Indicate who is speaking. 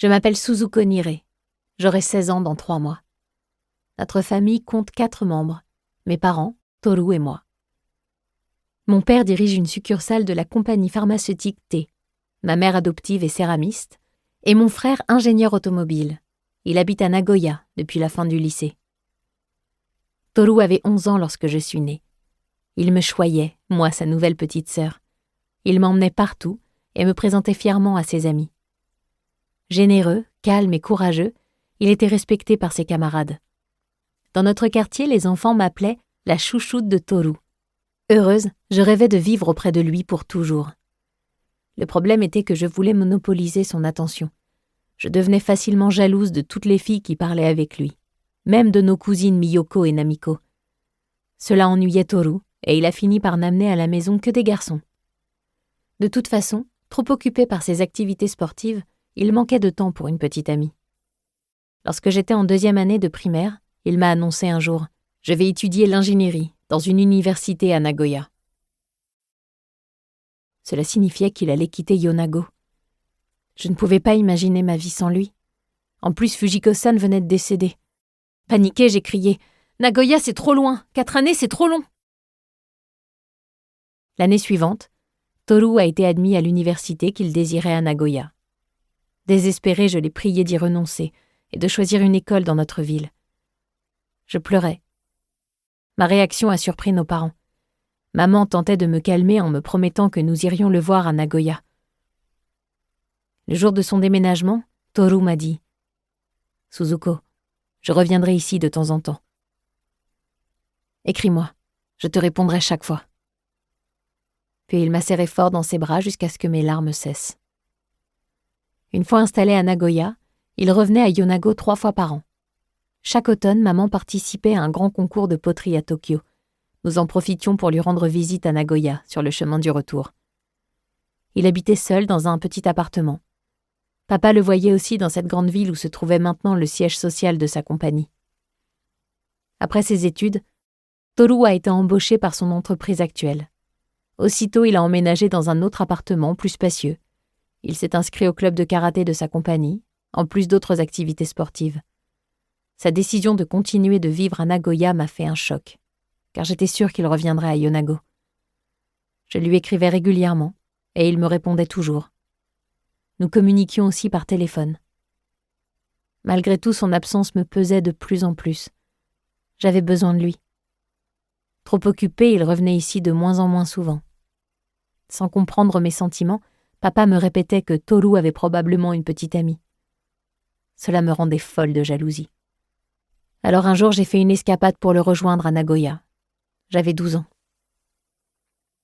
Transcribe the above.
Speaker 1: Je m'appelle Suzuko Nire. J'aurai 16 ans dans 3 mois. Notre famille compte 4 membres, mes parents, Toru et moi. Mon père dirige une succursale de la compagnie pharmaceutique T. Ma mère adoptive est céramiste, et mon frère ingénieur automobile. Il habite à Nagoya depuis la fin du lycée. Toru avait 11 ans lorsque je suis née. Il me choyait, moi, sa nouvelle petite sœur. Il m'emmenait partout et me présentait fièrement à ses amis. Généreux, calme et courageux, il était respecté par ses camarades. Dans notre quartier, les enfants m'appelaient la chouchoute de Toru. Heureuse, je rêvais de vivre auprès de lui pour toujours. Le problème était que je voulais monopoliser son attention. Je devenais facilement jalouse de toutes les filles qui parlaient avec lui, même de nos cousines Miyoko et Namiko. Cela ennuyait Toru, et il a fini par n'amener à la maison que des garçons. De toute façon, trop occupé par ses activités sportives, il manquait de temps pour une petite amie. Lorsque j'étais en 2e année de primaire, il m'a annoncé un jour « Je vais étudier l'ingénierie dans une université à Nagoya ». Cela signifiait qu'il allait quitter Yonago. Je ne pouvais pas imaginer ma vie sans lui. En plus, Fujiko-san venait de décéder. Paniquée, j'ai crié « Nagoya, c'est trop loin! 4 années, c'est trop long !» L'année suivante, Toru a été admis à l'université qu'il désirait à Nagoya. Désespérée, je l'ai prié d'y renoncer et de choisir une école dans notre ville. Je pleurais. Ma réaction a surpris nos parents. Maman tentait de me calmer en me promettant que nous irions le voir à Nagoya. Le jour de son déménagement, Toru m'a dit « Suzuko, je reviendrai ici de temps en temps. Écris-moi, je te répondrai chaque fois. » Puis il m'a serré fort dans ses bras jusqu'à ce que mes larmes cessent. Une fois installé à Nagoya, il revenait à Yonago 3 fois par an. Chaque automne, maman participait à un grand concours de poterie à Tokyo. Nous en profitions pour lui rendre visite à Nagoya, sur le chemin du retour. Il habitait seul dans un petit appartement. Papa le voyait aussi dans cette grande ville où se trouvait maintenant le siège social de sa compagnie. Après ses études, Toru a été embauché par son entreprise actuelle. Aussitôt, il a emménagé dans un autre appartement plus spacieux. Il s'est inscrit au club de karaté de sa compagnie, en plus d'autres activités sportives. Sa décision de continuer de vivre à Nagoya m'a fait un choc, car j'étais sûre qu'il reviendrait à Yonago. Je lui écrivais régulièrement, et il me répondait toujours. Nous communiquions aussi par téléphone. Malgré tout, son absence me pesait de plus en plus. J'avais besoin de lui. Trop occupé, il revenait ici de moins en moins souvent. Sans comprendre mes sentiments, papa me répétait que Toru avait probablement une petite amie. Cela me rendait folle de jalousie. Alors un jour, j'ai fait une escapade pour le rejoindre à Nagoya. J'avais 12 ans.